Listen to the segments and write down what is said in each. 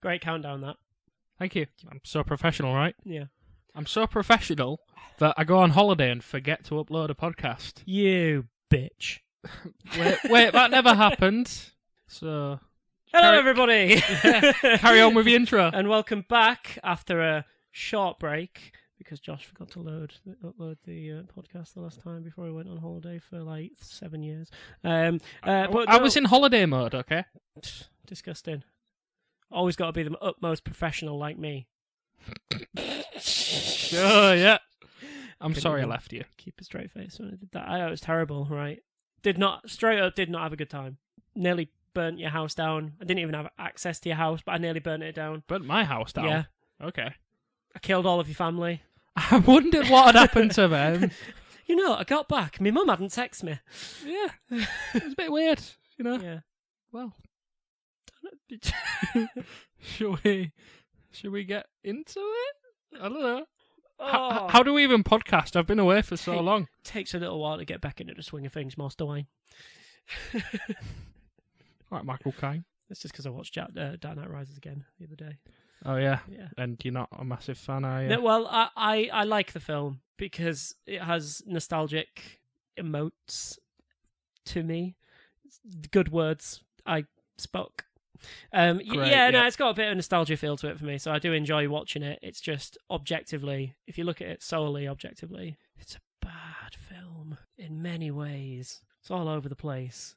Great countdown, that. Thank you. I'm so professional, right? Yeah. I'm so professional that I go on holiday and forget to upload a podcast. You bitch. Wait, that never happened. So... Hello, everybody. Carry on with the intro. And welcome back after a short break, because Josh forgot to upload the podcast the last time before he went on holiday for like 7 years. But I was in holiday mode, okay? Disgusting. Always got to be the utmost professional like me. Sure, yeah. I'm sorry I left you. Keep a straight face when I did that. It was terrible, right? Did not have a good time. Nearly burnt your house down. I didn't even have access to your house, but I nearly burnt it down. Burnt my house down? Yeah. Okay. I killed all of your family. I wondered what had happened to them. You know, I got back. My mum hadn't texted me. Yeah. It was a bit weird, you know? Yeah. Well. Should we get into it? I don't know. How do we even podcast? I've been away for so long. Takes a little while to get back into the swing of things, Master Wayne. Right, Michael Caine. That's just because I watched Dark Knight Rises again the other day. Oh, yeah? Yeah. And you're not a massive fan, are you? No, well, I like the film because it has nostalgic emotes to me. Good words I spoke. It's got a bit of a nostalgia feel to it for me, so I do enjoy watching it. It's just objectively, if you look at it solely objectively, it's a bad film in many ways. It's all over the place.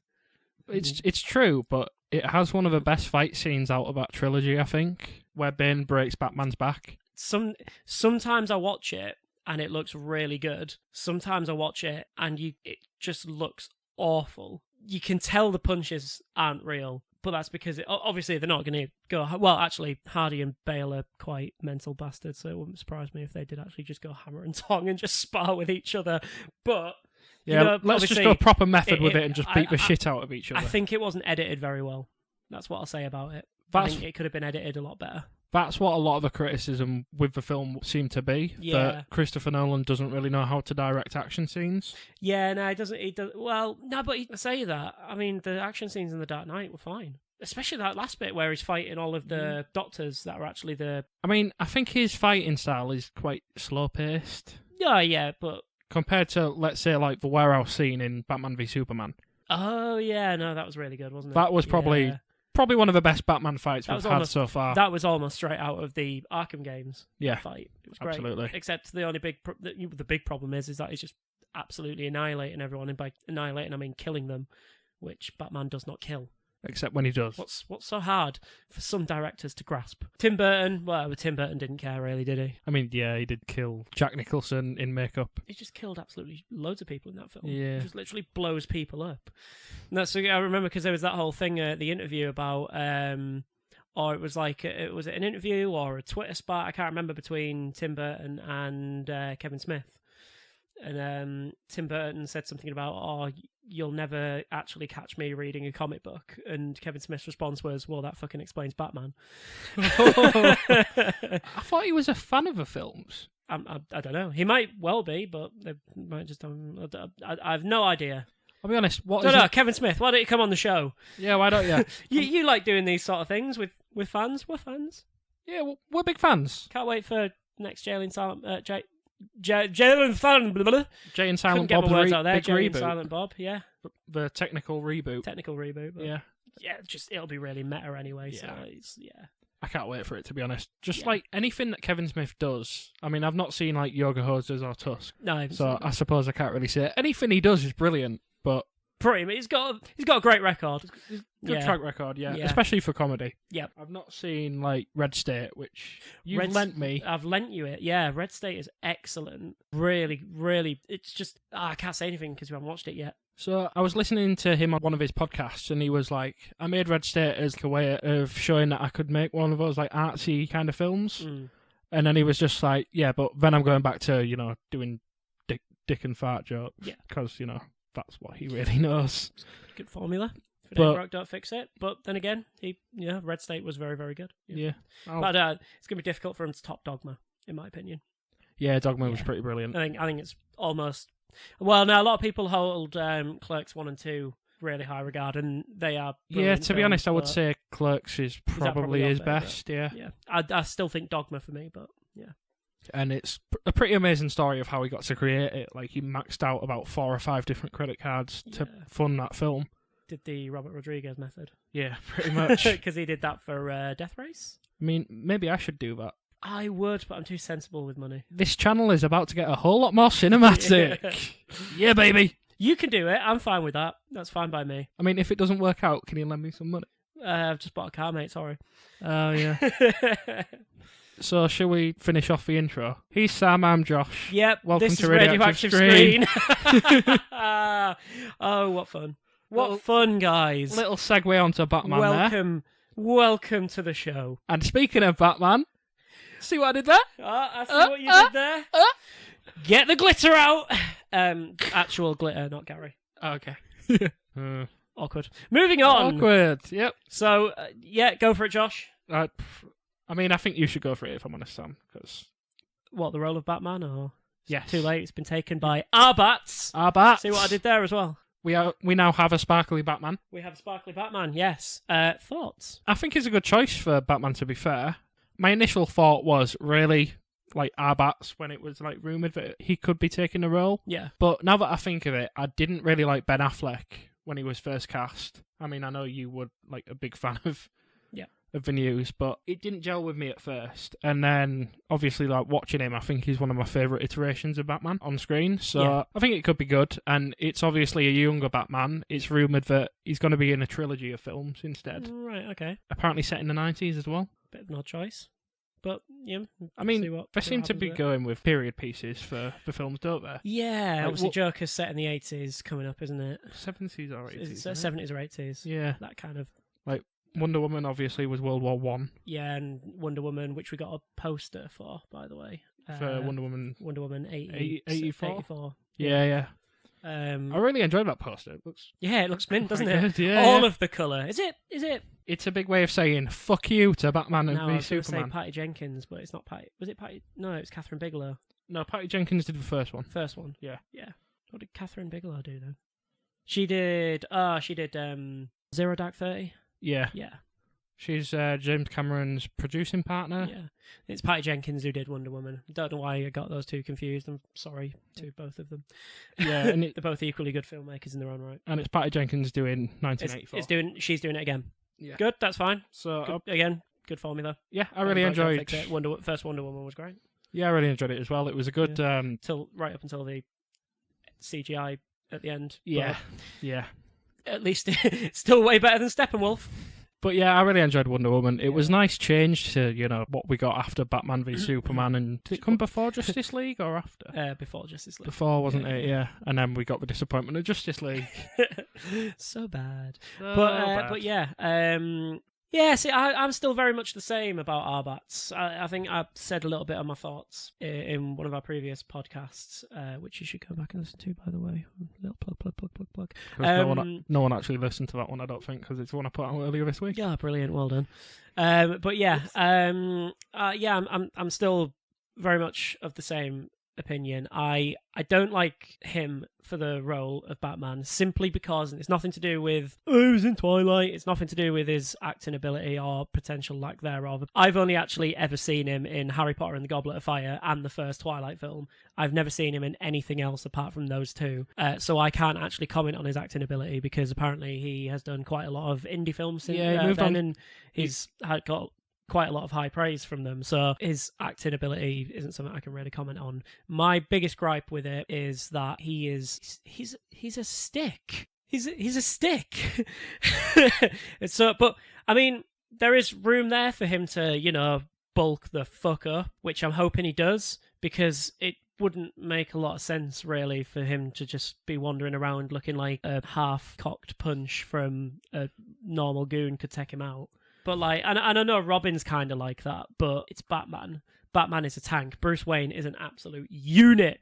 It's true, but it has one of the best fight scenes out of that trilogy, I think, where Bane breaks Batman's back. Sometimes I watch it and it looks really good. Sometimes I watch it and it just looks awful. You can tell the punches aren't real. But that's because, obviously, they're not going to go... Well, actually, Hardy and Bale are quite mental bastards, so it wouldn't surprise me if they did actually just go hammer and tong and just spar with each other. But, yeah, let's just go proper method with it and just beat the shit out of each other. I think it wasn't edited very well. That's what I'll say about it. I think it could have been edited a lot better. That's what a lot of the criticism with the film seemed to be. Yeah. That Christopher Nolan doesn't really know how to direct action scenes. Yeah, no, he doesn't. Well, no, but I say that. I mean, the action scenes in The Dark Knight were fine. Especially that last bit where he's fighting all of the doctors that are actually the... I mean, I think his fighting style is quite slow-paced. Yeah, but... Compared to, let's say, like the warehouse scene in Batman v Superman. Oh, yeah, no, that was really good, wasn't it? That was probably one of the best Batman fights we've had so far. That was almost straight out of the Arkham games fight. It was great. Absolutely. Except the only the big problem is that he's just absolutely annihilating everyone, and by annihilating I mean killing them, which Batman does not kill. Except when he does. What's so hard for some directors to grasp? Tim Burton didn't care really, did he? I mean, yeah, he did kill Jack Nicholson in makeup. He just killed absolutely loads of people in that film. Yeah. He just literally blows people up. And I remember because there was that whole thing at the interview about, or it was like, was it an interview or a Twitter spat? I can't remember, between Tim Burton and Kevin Smith. And Tim Burton said something about, you'll never actually catch me reading a comic book. And Kevin Smith's response was, well, that fucking explains Batman. I thought he was a fan of the films. I don't know. He might well be, but they might just... I have no idea. I'll be honest. Kevin Smith, why don't you come on the show? Yeah, why don't you? You like doing these sort of things with fans. We're fans. Yeah, we're big fans. Can't wait for next Jay and Silent... Jay and Silent Bob. Jay and Silent Bob. Get my words out there. Big Jay reboot. And Silent Bob. Yeah. The technical reboot. But yeah. Yeah. It'll be really meta anyway. Yeah. So I can't wait for it, to be honest. Just like anything that Kevin Smith does. I mean, I've not seen like Yoga Hosers or Tusk. No. So I suppose I can't really say it. Anything he does is brilliant, but he's got a great record. Good track record, yeah. Especially for comedy. Yeah. I've not seen like Red State, which you've lent me. I've lent you it. Yeah, Red State is excellent. Really, really. It's just I can't say anything because we haven't watched it yet. So I was listening to him on one of his podcasts, and he was like, "I made Red State as a way of showing that I could make one of those like artsy kind of films." And then he was just like, "Yeah, but then I'm going back to doing dick and fart jokes because that's what he really knows." Good formula. If it ain't broke, don't fix it. But then again, Red State was very, very good. Yeah. But it's going to be difficult for him to top Dogma, in my opinion. Yeah, Dogma was pretty brilliant. I think it's almost... Well, now, a lot of people hold Clerks 1 and 2 really high regard, and they are. Yeah, to be honest, I would but say Clerks is probably your his favourite? best. Yeah, Yeah, I still think Dogma for me, but yeah. and it's a pretty amazing story of how he got to create it. Like, he maxed out about 4 or 5 different credit cards to fund that film. Did the Robert Rodriguez method? Yeah, pretty much. Because he did that for Death Race. I mean, maybe I should do that. I would, but I'm too sensible with money. This channel is about to get a whole lot more cinematic. Yeah, baby. You can do it. I'm fine with that. That's fine by me. I mean, if it doesn't work out, can you lend me some money? I've just bought a car, mate. Sorry. Oh, yeah. So, shall we finish off the intro? He's Sam, I'm Josh. Yep. Welcome this to is Radioactive Screen. Oh, what fun. What fun, guys. Little segue onto Batman Welcome to the show. And speaking of Batman, see what I did there? I see what you did there. Get the glitter out. Actual glitter, not Gary. Okay. Awkward. Moving on. Awkward, yep. So, go for it, Josh. I mean, I think you should go for it, if I'm honest, Sam. Because what, the role of Batman, or? Yes. Too late. It's been taken by our bats. Our bats. See what I did there as well. We now have a sparkly Batman. We have a sparkly Batman, yes. Thoughts? I think it's a good choice for Batman, to be fair. My initial thought was really like Arbats when it was like rumoured that he could be taking the role. Yeah. But now that I think of it, I didn't really like Ben Affleck when he was first cast. I mean, I know you were like a big fan of the news, but it didn't gel with me at first. And then, obviously, like watching him, I think he's one of my favourite iterations of Batman on screen. So I think it could be good. And it's obviously a younger Batman. It's rumoured that he's going to be in a trilogy of films instead. Right, okay. Apparently set in the 90s as well. Bit of an odd choice. But, yeah. I mean, they seem to be going with period pieces for films, don't they? Yeah, like, obviously Joker's set in the 80s coming up, isn't it? 70s or 80s? It's 70s or 80s. Yeah. That kind of... Like, Wonder Woman obviously was World War One. Yeah, and Wonder Woman, which we got a poster for, by the way. For Wonder Woman 84. Yeah. I really enjoyed that poster. It looks mint, doesn't it? it? Yeah, all of the colour. Is it? It's a big way of saying fuck you to Batman and I was Superman. Say Patty Jenkins, but it's not Patty. Was it Patty? No, it was Catherine Bigelow. No, Patty Jenkins did the first one. First one. Yeah. What did Catherine Bigelow do then? She did. Zero Dark 30. Yeah. Yeah. She's James Cameron's producing partner. Yeah. It's Patty Jenkins who did Wonder Woman. Don't know why I got those two confused. I'm sorry to both of them. Yeah, and they're both equally good filmmakers in their own right. And it's Patty Jenkins doing 1984. She's doing it again. Yeah. Good, that's fine. So good formula. Yeah, I really enjoyed First Wonder Woman was great. Yeah, I really enjoyed it as well. It was a good right up until the CGI at the end. Yeah. At least it's still way better than Steppenwolf. But yeah, I really enjoyed Wonder Woman. It was nice change to, what we got after Batman v Superman. And did it come before Justice League or after? Before Justice League. Before, wasn't it? Yeah. And then we got the disappointment of Justice League. So bad. But yeah. See, I'm still very much the same about Arbats. I think I said a little bit of my thoughts in one of our previous podcasts, which you should go back and listen to, by the way. A little plug. No one actually listened to that one, I don't think, because it's the one I put out earlier this week. Yeah, brilliant, well done. But yeah, I'm still very much of the same opinion. I don't like him for the role of Batman simply because it's nothing to do with he was in Twilight. It's nothing to do with his acting ability or potential lack thereof. I've only actually ever seen him in Harry Potter and the Goblet of Fire and the first Twilight film. I've never seen him in anything else apart from those two. So I can't actually comment on his acting ability because apparently he has done quite a lot of indie films since then, and he's got quite a lot of high praise from them, so his acting ability isn't something I can really comment on. My biggest gripe with it is that he's a stick. He's a stick. But I mean, there is room there for him to bulk the fuck up, which I'm hoping he does, because it wouldn't make a lot of sense really for him to just be wandering around looking like a half-cocked punch from a normal goon could take him out. But and I know Robin's kind of like that, but it's Batman. Batman is a tank. Bruce Wayne is an absolute unit.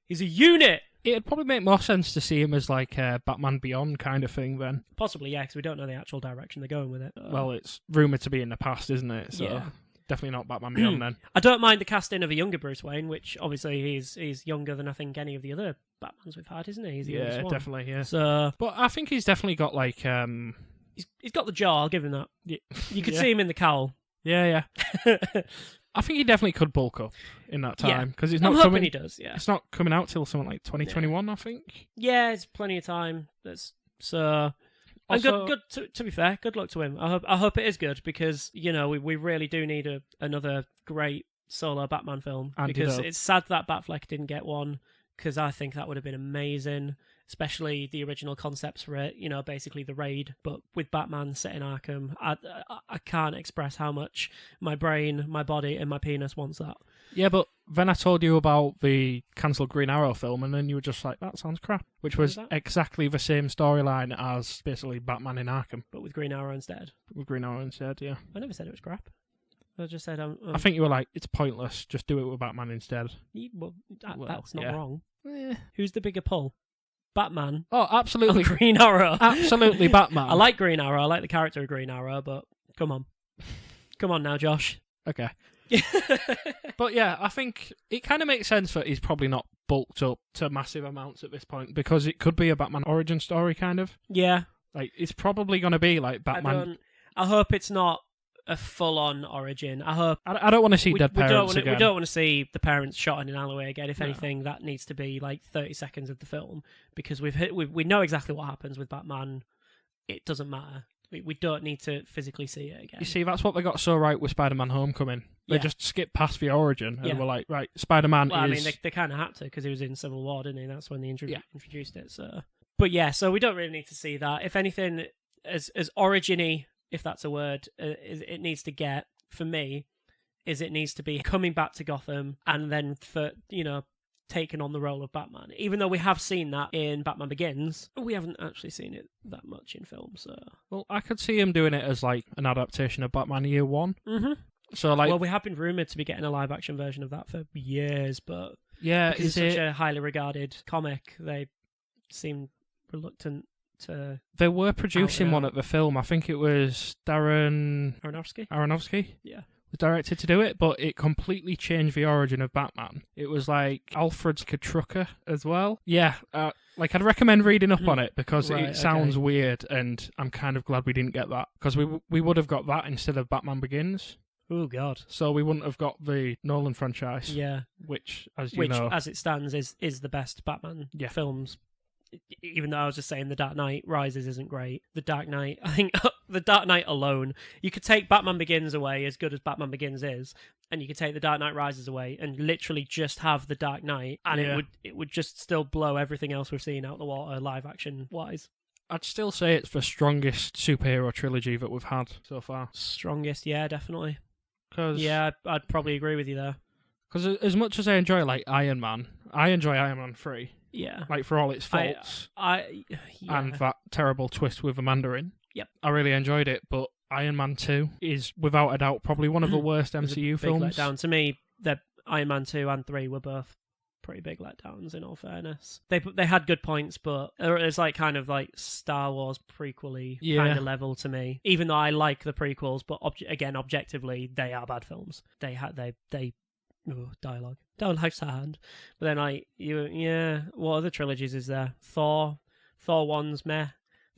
He's a unit. It'd probably make more sense to see him as like a Batman Beyond kind of thing then. Possibly, yeah, because we don't know the actual direction they're going with it. Well, it's rumoured to be in the past, isn't it? So. Yeah. definitely not Batman Beyond then. I don't mind the casting of a younger Bruce Wayne, which obviously he's younger than I think any of the other Batmans we've had, isn't he? He's the youngest one. Definitely, yeah. So, but I think he's definitely got like he's got the jaw. I'll give him that. Yeah. You could see him in the cowl. Yeah. I think he definitly could bulk up in that time because I'm hoping he does. Yeah, it's not coming out till something like 2021, I think. Yeah, it's plenty of time. That's so. Also, good. To be fair, good luck to him. I hope it is good because we really do need another great solo Batman film because it's sad that Batfleck didn't get one because I think that would have been amazing. Especially the original concepts for it, basically the raid, but with Batman set in Arkham. I can't express how much my brain, my body, and my penis wants that. Yeah, but then I told you about the cancelled Green Arrow film, and then you were just like, that sounds crap. Which was exactly the same storyline as basically Batman in Arkham. But with Green Arrow instead. With Green Arrow instead, yeah. I never said it was crap. I just said... I think you were like, it's pointless, just do it with Batman instead. That's not wrong. Eh. Who's the bigger pull? Batman. Oh, absolutely. Green Arrow. Absolutely Batman. I like Green Arrow. I like the character of Green Arrow, but come on. Come on now, Josh. Okay. But yeah, I think it kind of makes sense that he's probably not bulked up to massive amounts at this point because it could be a Batman origin story, kind of. Yeah. Like, it's probably going to be like Batman. I hope it's not a full-on origin. I hope I don't want to see dead parents again. We don't want to see the parents shot in an alleyway again. If anything, that needs to be like 30 seconds of the film because we know exactly what happens with Batman. It doesn't matter. We don't need to physically see it again. You see, that's what they got so right with Spider-Man Homecoming. They just skipped past the origin and were like, right, Spider-Man is... I mean, they kind of had to because he was in Civil War, didn't he? That's when they introduced it. So, but yeah, so we don't really need to see that. If anything, as origin-y, if that's a word, it needs to get, for me, is it needs to be coming back to Gotham and then for, taking on the role of Batman. Even though we have seen that in Batman Begins, we haven't actually seen it that much in film, so... Well, I could see him doing it as, like, an adaptation of Batman Year One. Mm-hmm. So, like... Well, we have been rumoured to be getting a live-action version of that for years, but... Yeah, because it's such a highly regarded comic, they seem reluctant to... They were producing one at the film. I think it was Darren... Aronofsky? Yeah. Was directed to do it, but it completely changed the origin of Batman. It was like Alfred Katrucker as well. Yeah, like I'd recommend reading up on it because it sounds weird, and I'm kind of glad we didn't get that because we would have got that instead of Batman Begins. Oh God! So we wouldn't have got the Nolan franchise. Yeah, which as it stands, is the best Batman films. Even though I was just saying The Dark Knight Rises isn't great. The Dark Knight, I think The Dark Knight alone, you could take Batman Begins away, as good as Batman Begins is, and you could take The Dark Knight Rises away and literally just have The Dark Knight, and it would just still blow everything else we've seen out the water, live action wise. I'd still say it's the strongest superhero trilogy that we've had so far. Strongest, yeah, definitely. I'd probably agree with you there. Because as much as I enjoy like Iron Man, I enjoy Iron Man 3. Yeah. Like, for all its faults. And that terrible twist with the Mandarin. Yep. I really enjoyed it, but Iron Man 2 is, without a doubt, probably one of the worst MCU films. Big letdown. To me, Iron Man 2 and 3 were both pretty big letdowns, in all fairness. They had good points, but it's like kind of like Star Wars prequel-y kind of level to me. Even though I like the prequels, but again, objectively, they are bad films. Dialogue. Dialogue's hand. But then, what other trilogies is there? Thor 1's meh.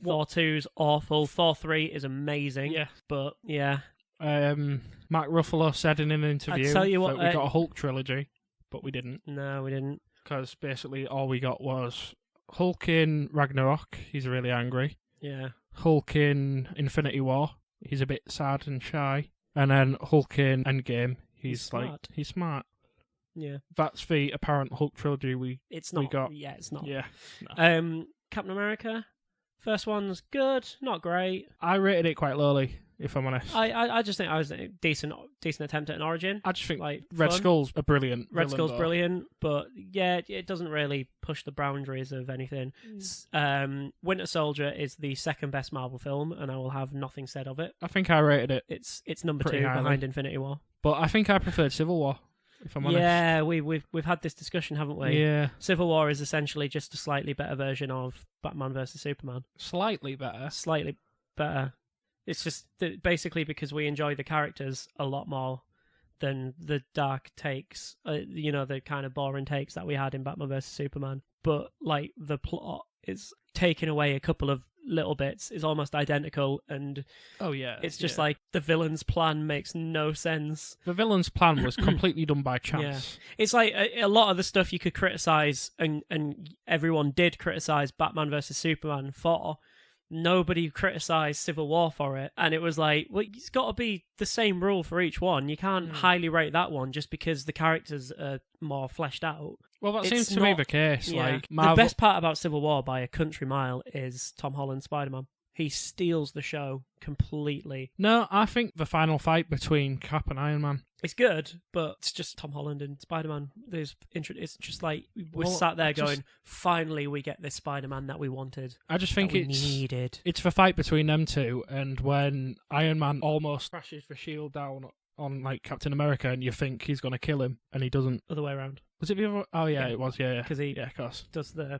Thor 2's awful. Thor 3 is amazing. Yeah. But, yeah. Mark Ruffalo said in an interview that we got a Hulk trilogy, but we didn't. No, we didn't. Because basically all we got was Hulk in Ragnarok. He's really angry. Yeah. Hulk in Infinity War. He's a bit sad and shy. And then Hulk in Endgame. He's smart. He's smart. Yeah. That's the apparent Hulk trilogy we got. Yeah, it's not. Yeah. No. Captain America. First one's good, not great. I rated it quite lowly, if I'm honest. I just think I was a decent attempt at an origin. I just think Red Skull's a brilliant. Red Skull's brilliant, but yeah, it doesn't really push the boundaries of anything. Winter Soldier is the second best Marvel film, and I will have nothing said of it. I think I rated it. It's number 2 behind Infinity War. But I think I preferred Civil War, if I'm honest. Yeah, we've had this discussion, haven't we? Yeah. Civil War is essentially just a slightly better version of Batman versus Superman. Slightly better. Slightly better. It's just basically because we enjoy the characters a lot more than the dark takes, the kind of boring takes that we had in Batman vs Superman. But like the plot is taking away a couple of little bits, is almost identical, and it's just like the villain's plan makes no sense. The villain's plan was completely done by chance. Yeah. It's like a lot of the stuff you could criticize, and everyone did criticize Batman vs Superman for. Nobody criticised Civil War for it, and it was like, well, it's got to be the same rule for each one. You can't highly rate that one just because the characters are more fleshed out. Well, that seems to be the case. Yeah. Like The best part about Civil War by a country mile is Tom Holland's Spider-Man. He steals the show completely. No, I think the final fight between Cap and Iron Man. It's good, but it's just Tom Holland and Spider-Man. It's just like we're sat there going, finally we get this Spider-Man that we wanted. I just think needed. It's the fight between them two, and when Iron Man almost crashes the shield down on like Captain America, and you think he's going to kill him, and he doesn't. Other way around. Was it the other? Oh yeah, it was. Yeah, because he of course does the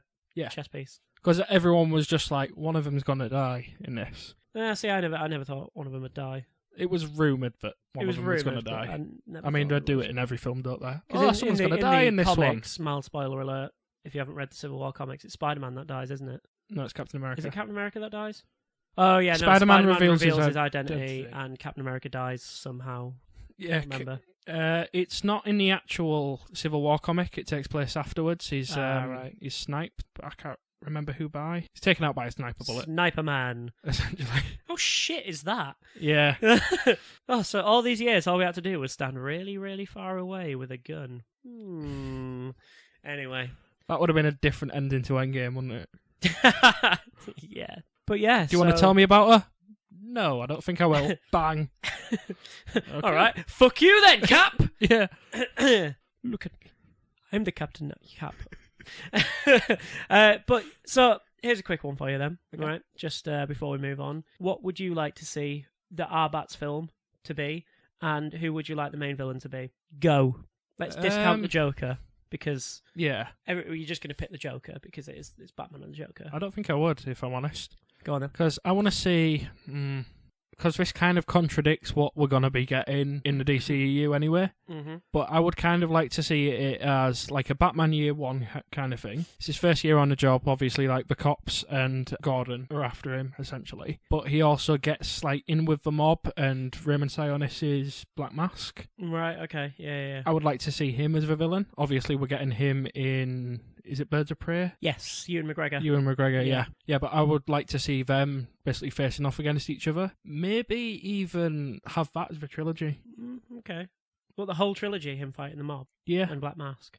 chest piece. Because everyone was just like, one of them's going to die in this. See, I never thought one of them would die. It was rumoured that one of them was going to die. I mean, they do it in every film, don't they? Someone's going to die in this comics, one. Mild spoiler alert. If you haven't read the Civil War comics, it's Spider-Man that dies, isn't it? No, it's Captain America. Is it Captain America that dies? Oh, yeah, Spider-Man reveals his identity, and Captain America dies somehow. Yeah, remember? It's not in the actual Civil War comic. It takes place afterwards. He's sniped, but I can't remember who by. He's taken out by a sniper bullet. Sniper Man. Essentially. How shit is that? Yeah. So all these years, all we had to do was stand really, really far away with a gun. Anyway. That would have been a different ending to Endgame, wouldn't it? Yeah. But yeah, Do you want to tell me about her? No, I don't think I will. Bang. Okay. All right. Fuck you then, Cap! Yeah. Look at me. I'm the captain, not Cap. But so here's a quick one for you then. Okay. All right, just before we move on, what would you like to see the Arbats film to be, and who would you like the main villain to be? Go. Let's discount the Joker because you're just going to pick the Joker because it's Batman and the Joker. I don't think I would, if I'm honest. Go on then. Because I want to see. Because this kind of contradicts what we're going to be getting in the DCEU anyway. Mm-hmm. But I would kind of like to see it as like a Batman Year 1 kind of thing. It's his first year on the job, obviously, like the cops and Gordon are after him, essentially. But he also gets like in with the mob and Raymond Sionis' Black Mask. Right, okay, yeah. I would like to see him as the villain. Obviously, we're getting him in... Is it Birds of Prey? Yes, Ewan McGregor. Yeah. Yeah, but I would like to see them basically facing off against each other. Maybe even have that as the trilogy. Okay. Well, the whole trilogy, him fighting the mob. Yeah. And Black Mask.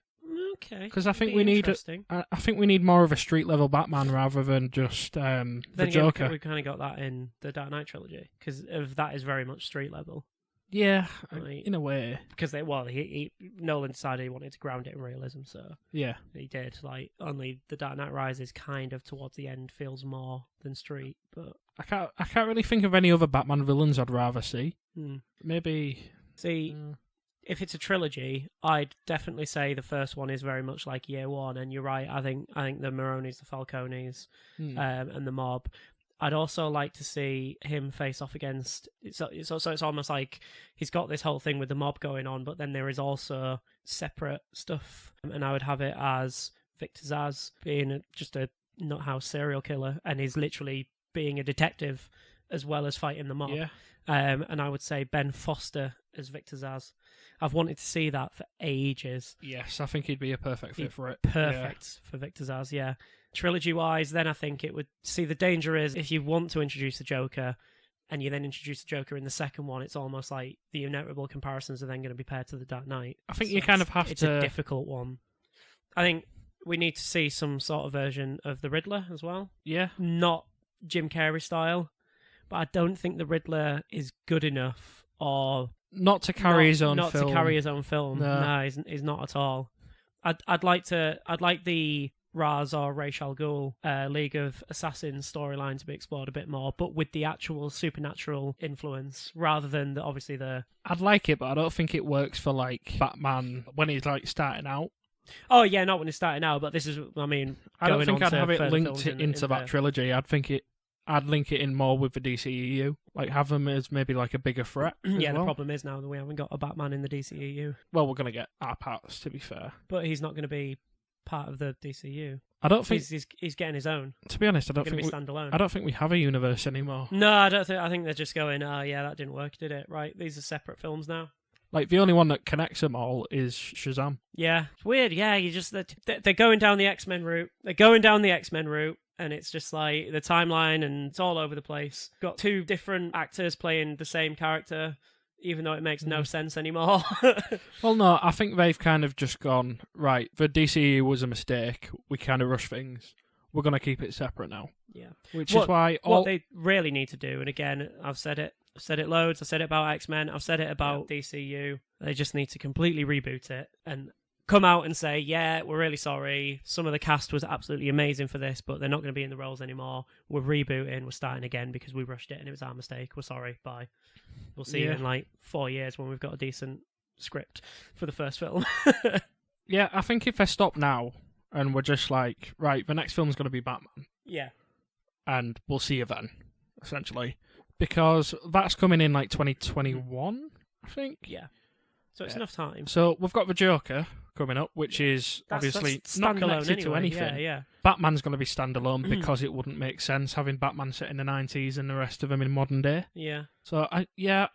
Okay. Because I think we need more of a street level Batman rather than just the Joker. We kind of got that in the Dark Knight trilogy because that is very much street level. Yeah, in a way. Because Nolan decided he wanted to ground it in realism, so yeah, he did. Like only the Dark Knight Rises kind of towards the end feels more than street, but I can't really think of any other Batman villains I'd rather see. Maybe if it's a trilogy, I'd definitely say the first one is very much like Year 1, and you're right. I think the Maronis, the Falcones, and the mob. I'd also like to see him face off against... It's almost like he's got this whole thing with the mob going on, but then there is also separate stuff. And I would have it as Victor Zsasz being just a nuthouse serial killer, and he's literally being a detective as well as fighting the mob. Yeah. And I would say Ben Foster as Victor Zsasz. I've wanted to see that for ages. Yes, I think he'd be a perfect fit for it. Perfect for Victor Zsasz, yeah. Trilogy-wise, then I think it would... See, the danger is if you want to introduce the Joker and you then introduce the Joker in the second one, it's almost like the inevitable comparisons are then going to be paired to the Dark Knight. I think you kind of have to... It's a difficult one. I think we need to see some sort of version of the Riddler as well. Yeah. Not Jim Carrey style, but I don't think the Riddler is good enough or... Not to carry his own film. Not to carry his own film. No, he's not at all. I'd like the Ra's or Ra's al Ghul League of Assassins storyline to be explored a bit more, but with the actual supernatural influence rather than obviously the... I'd like it, but I don't think it works for like Batman when he's like starting out. Oh yeah, not when he's starting out, but this is, I mean, I don't think I'd have it linked into that trilogy. I'd think I'd link it in more with the DCEU. Like, have them as maybe like a bigger threat. Yeah, well. The problem is now that we haven't got a Batman in the DCEU. Well, we're going to get our parts, to be fair. But he's not going to be part of the DCU. I don't think he's getting his own. To be honest, I don't think standalone. I don't think we have a universe anymore. No, I don't think. I think they're just going, yeah, that didn't work, did it? Right, these are separate films now. Like, the only one that connects them all is Shazam. Yeah, it's weird. Yeah, they're going down the X-Men route. They're going down the X-Men route. And it's just like the timeline, and it's all over the place. Got two different actors playing the same character, even though it makes no sense anymore. Well, no, I think they've kind of just gone, right, the DCU was a mistake. We kind of rushed things. We're going to keep it separate now. Yeah. Which is why... What they really need to do, and again, I've said it loads, I've said it about X-Men, I've said it about DCU, they just need to completely reboot it and come out and say, yeah, we're really sorry. Some of the cast was absolutely amazing for this, but they're not going to be in the roles anymore. We're rebooting. We're starting again because we rushed it and it was our mistake. We're sorry. Bye. We'll see you in like 4 years when we've got a decent script for the first film. Yeah, I think if they stop now and we're just like, right, the next film's going to be Batman. Yeah. And we'll see you then, essentially. Because that's coming in like 2021, I think. Yeah. So it's enough time. So we've got the Joker coming up, which is obviously not connected to anything. Yeah. Batman's going to be standalone because it wouldn't make sense having Batman set in the 90s and the rest of them in modern day. Yeah. So I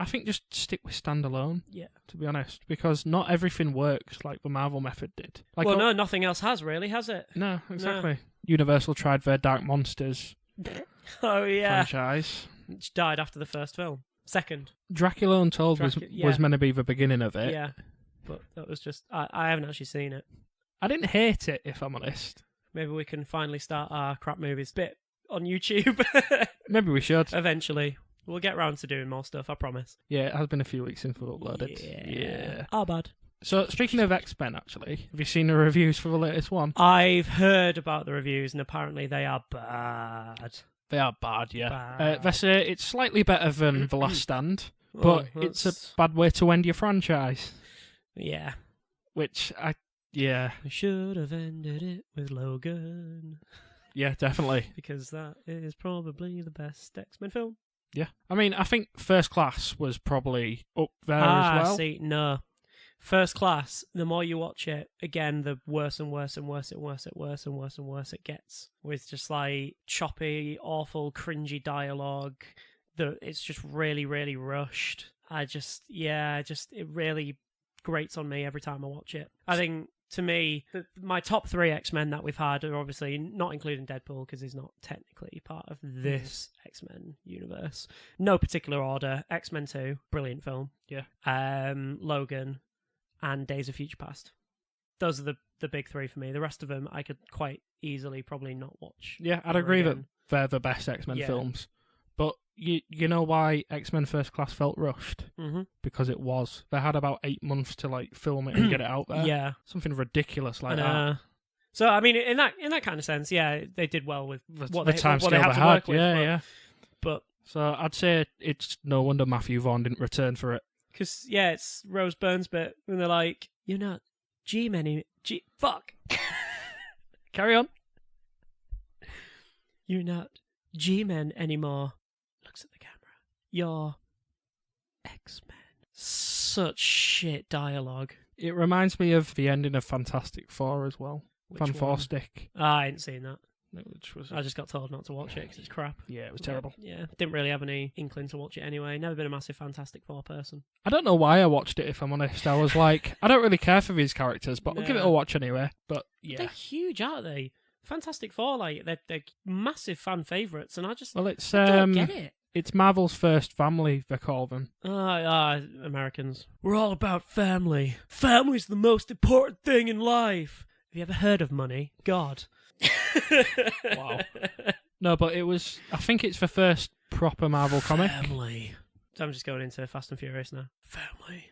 think just stick with standalone. Yeah. To be honest, because not everything works like the Marvel method did. Like, well, no, nothing else has really, has it? No, exactly. No. Universal tried their Dark Monsters. Franchise, which died after the first film. Second. Dracula Untold was meant to be the beginning of it. Yeah. But that was just... I haven't actually seen it. I didn't hate it, if I'm honest. Maybe we can finally start our crap movies bit on YouTube. Maybe we should. Eventually. We'll get round to doing more stuff, I promise. Yeah, it has been a few weeks since we've uploaded. Yeah. Our bad. So, speaking of X-Men, actually, have you seen the reviews for the latest one? I've heard about the reviews, and apparently they are bad. They are bad, yeah. They say it's slightly better than The Last Stand, but it's a bad way to end your franchise. Yeah. Which, We should have ended it with Logan. Yeah, definitely. Because that is probably the best X-Men film. Yeah. I mean, I think First Class was probably up there as well. See, no. First Class, the more you watch it, again, the worse and worse and worse and worse and worse and worse and worse it gets. With just like choppy, awful, cringy dialogue. It's just really, really rushed. It really grates on me every time I watch it. I think, to me, my top 3 X-Men that we've had are obviously not including Deadpool because he's not technically part of this X-Men universe. No particular order. X-Men 2, brilliant film. Yeah. Logan, and Days of Future Past. Those are the big 3 for me. The rest of them I could quite easily probably not watch. Yeah, I'd agree that they're the best X-Men films. But you know why X-Men First Class felt rushed? Mm-hmm. Because it was. They had about 8 months to like film it and get it out there. Yeah. Something ridiculous like that. So I mean, in that kind of sense, yeah, they did well with what they had to work with. Yeah. But so I'd say it's no wonder Matthew Vaughn didn't return for it. Because it's Rose Byrne's bit when they're like, "You're not G-Men fuck." Carry on. You're not G-Men anymore. Looks at the camera. You're X-Men. Such shit dialogue. It reminds me of the ending of Fantastic Four as well. Which Four Stick. I ain't seen that. Which was... I just got told not to watch it because it's crap. Yeah, it was terrible. Yeah, didn't really have any inkling to watch it anyway. Never been a massive Fantastic Four person. I don't know why I watched it, if I'm honest. I was like, I don't really care for these characters, but I'll give it a watch anyway. But yeah. They're huge, aren't they? Fantastic Four, like, they're massive fan favourites, and I don't get it. It's Marvel's first family, they call them. Americans. We're all about family. Family's the most important thing in life. Have you ever heard of money? God. Wow. No, but it was... I think it's the first proper Marvel comic. Family. So I'm just going into Fast and Furious now. Family.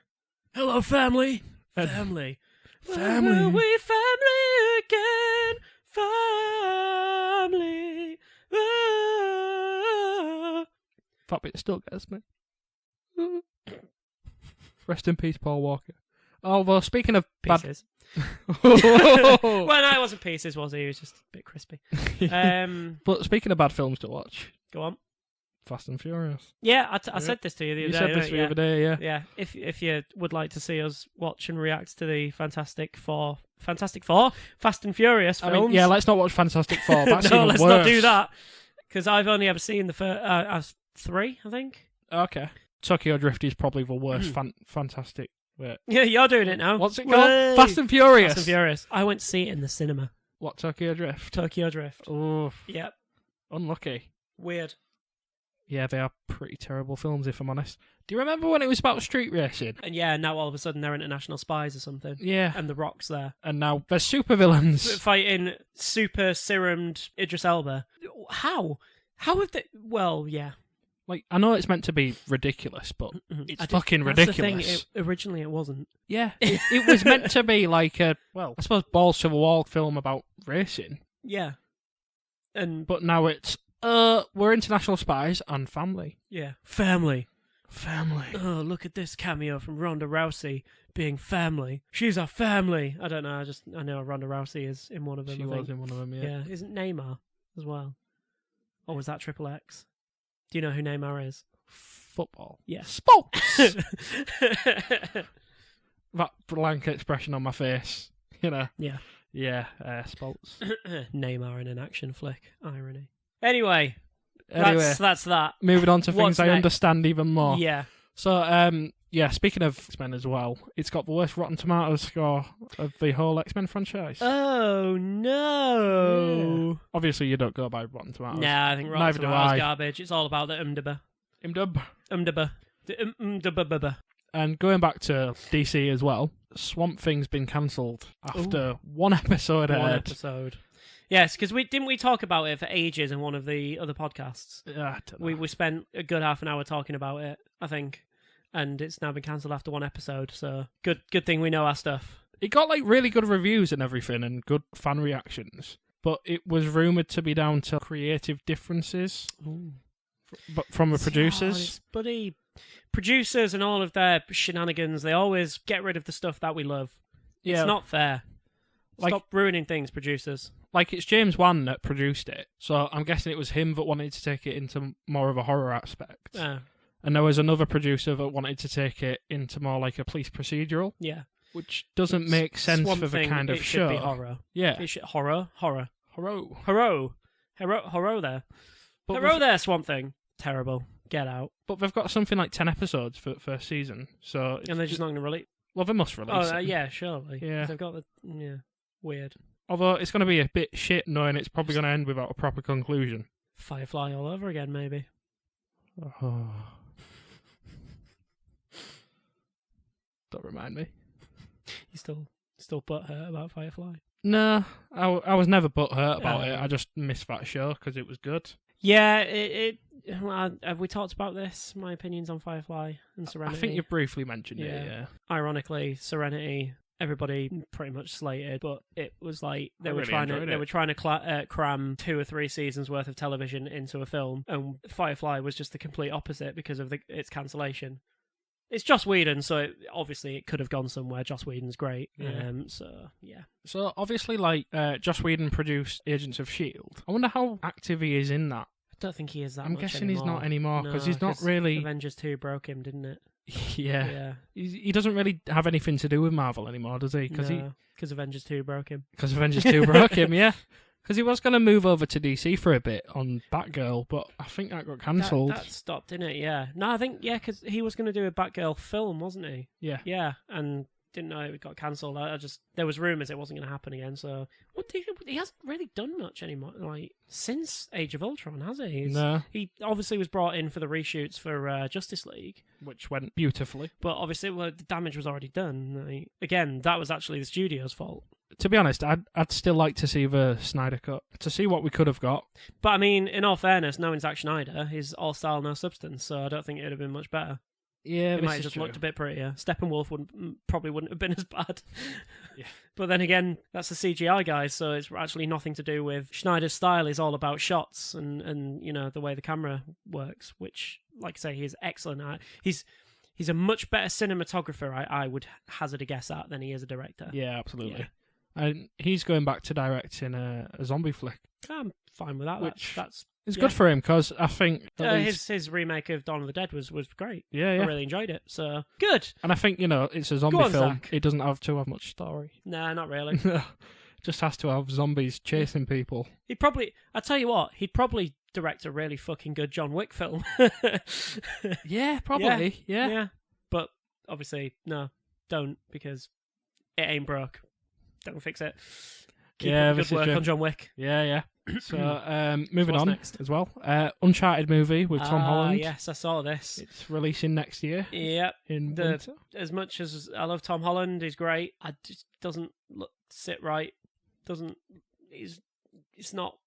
Hello, family. Family. Family. Will we family again? Family. That bit still gets me. Rest in peace, Paul Walker. Oh, well, speaking of Pieces. Well, no, it wasn't Pieces, was he? He was just a bit crispy. But speaking of bad films to watch, Go on. Fast and Furious. Yeah, I said this to you the other day. You said this the other day, yeah. Yeah, if you would like to see us watch and react to the Fantastic Four, Fast and Furious films. I mean, yeah, let's not watch Fantastic Four. That's no, even let's worse. not do that. Because I've only ever seen the first 3, I think. Okay. Tokyo Drift is probably the worst Fantastic. Wait. Yeah, you're doing it now. What's it called? Fast and Furious. Fast and Furious. I went to see it in the cinema. What, Tokyo Drift? Tokyo Drift. Oh, Yep. unlucky. Weird. Yeah, they are pretty terrible films, if I'm honest. Do you remember when it was about street racing? And yeah, now all of a sudden they're international spies or something. Yeah. And The Rock's there. And now they're supervillains. Fighting super serumed Idris Elba. How? How have they... Well, yeah. Like, I know it's meant to be ridiculous, but it's fucking that's ridiculous. The thing, originally it wasn't. Yeah, it was meant to be like a, well, I suppose balls to the wall film about racing. Yeah. But now it's, we're international spies and family. Yeah. Family. Oh, look at this cameo from Ronda Rousey being family. She's our family. I don't know, I know Ronda Rousey is in one of them. She was in one of them, yeah. Yeah, isn't Neymar as well? Or was that Triple X? Do you know who Neymar is? Football. Yeah. Sports! That blank expression on my face, you know. Yeah. Yeah, sports. Neymar in an action flick. Irony. Anyway, that's that. Moving on to What's things I next? understand even more. Yeah. So, yeah, speaking of X-Men as well, it's got the worst Rotten Tomatoes score of the whole X-Men franchise. Oh, no. Yeah. Obviously, you don't go by Rotten Tomatoes. Nah, I think Rotten Neither do Tomatoes I. garbage. It's all about the umdubba. Imdub. The umdubba. And going back to DC as well, Swamp Thing's been cancelled after one episode One aired. episode. Yes, because didn't we talk about it for ages in one of the other podcasts? I don't know. We spent a good half an hour talking about it, I think, and it's now been cancelled after one episode. So good thing we know our stuff. It got like really good reviews and everything, and good fan reactions. But it was rumored to be down to creative differences, but from the producers. Buddy, producers and all of their shenanigans, they always get rid of the stuff that we love. Yeah. It's not fair. Like- Stop ruining things, producers. Like, it's James Wan that produced it, so I'm guessing it was him that wanted to take it into more of a horror aspect. And there was another producer that wanted to take it into more like a police procedural. Yeah. Which doesn't make sense Swamp for the Thing, kind of it show. should be horror. Yeah. It should, horror. Horror. Hello there. But Hello there, Swamp Thing. Terrible. Get out. But they've got something like 10 episodes for the first season, so... And they're just not going to release. Well, they must release it. Yeah, surely. Yeah. They've got the... Yeah. Weird. Although it's going to be a bit shit knowing it's probably going to end without a proper conclusion. Firefly all over again, maybe. Oh. Don't remind me. You still butthurt about Firefly? No, I was never butthurt about it. I just missed that show because it was good. Yeah, have we talked about this? My opinions on Firefly and Serenity? I think you've briefly mentioned it, yeah. Ironically, Serenity, everybody pretty much slated, but it was like they were trying to cram 2 or 3 seasons worth of television into a film, and Firefly was just the complete opposite because of its cancellation. It's Joss Whedon, so obviously it could have gone somewhere. Joss Whedon's great. Yeah. Yeah. So obviously, like, Joss Whedon produced Agents of S.H.I.E.L.D. I wonder how active he is in that. I don't think he is that I'm much guessing anymore. he's not anymore, because No, he's not really... Avengers 2 broke him, didn't it? Yeah. He doesn't really have anything to do with Marvel anymore, does he? Because Avengers 2 broke him. Because Avengers 2 broke him, yeah. Because he was going to move over to DC for a bit on Batgirl, but I think that got cancelled. That stopped, didn't it? Yeah. No, I think, because he was going to do a Batgirl film, wasn't he? Yeah. Yeah, and didn't know it got cancelled. There was rumours it wasn't going to happen again, so... He hasn't really done much anymore, like, since Age of Ultron, has he? No. He obviously was brought in for the reshoots for Justice League. Which went beautifully. But obviously, the damage was already done. Like, again, that was actually the studio's fault. To be honest, I'd still like to see the Snyder Cut, to see what we could have got. But I mean, in all fairness, knowing Zack Snyder, he's all style, no substance, so I don't think it would have been much better. Yeah, it might have just looked a bit prettier. Steppenwolf probably wouldn't have been as bad. Yeah. But then again, that's the CGI guys, so it's actually nothing to do with Schneider's style. Is all about shots and the way the camera works, which, like I say, he's excellent at. He's a much better cinematographer, I would hazard a guess at, than he is a director. Yeah, absolutely. Yeah. And he's going back to directing a zombie flick. I'm fine with that. Which That's It's good for him because I think his remake of Dawn of the Dead was great. Yeah, I really enjoyed it. So good. And I think it's a zombie film. Zach. It doesn't have to have much story. Nah, not really. Just has to have zombies chasing people. I tell you what, he'd probably direct a really fucking good John Wick film. Yeah, probably. Yeah. But obviously, no, don't, because it ain't broke. Don't fix it. Keep up good work on John Wick. Yeah. So, moving on next? as well. Uncharted movie with Tom Holland. Yes, I saw this. It's releasing next year. Yep. In winter. As much as I love Tom Holland, he's great. It just doesn't sit right. It's not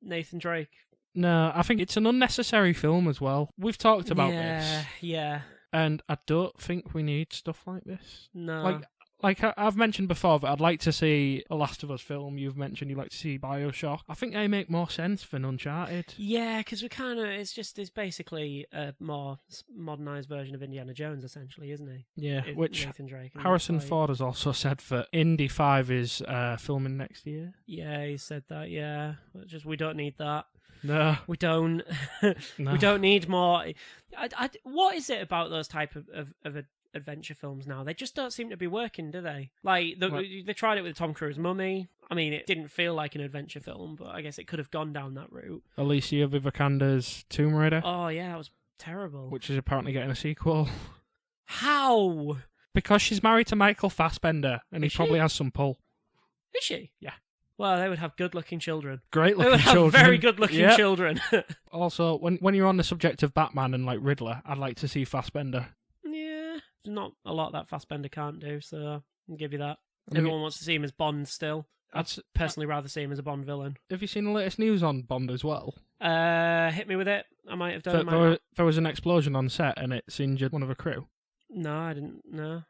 Nathan Drake. No, I think it's an unnecessary film as well. We've talked about this. Yeah. And I don't think we need stuff like this. No. Like I've mentioned before that I'd like to see a Last of Us film. You've mentioned you'd like to see BioShock. I think they make more sense than Uncharted. Yeah, because it's basically a more modernised version of Indiana Jones, essentially, isn't he? Yeah, which Nathan Drake. Harrison Ford has also said that Indy 5 is filming next year. Yeah, he said that, yeah. We don't need that. No. We don't. No. We don't need more. What is it about those type of adventure films now? They just don't seem to be working, do they? Like, they tried it with Tom Cruise Mummy. I mean, it didn't feel like an adventure film, but I guess it could have gone down that route. Alicia Vikander's Tomb Raider. Oh, yeah, that was terrible. Which is apparently getting a sequel. How? Because she's married to Michael Fassbender, and he probably has some pull. Is she? Yeah. Well, they would have good-looking children. Great-looking children. They would have very good-looking children. Also, when you're on the subject of Batman and, like, Riddler, I'd like to see Fassbender. Yeah. There's not a lot that Fassbender can't do, so I'll give you that. Everyone wants to see him as Bond still. I'd personally rather see him as a Bond villain. Have you seen the latest news on Bond as well? Hit me with it. I might have done. There was an explosion on set and it's injured one of the crew. No, I didn't. No.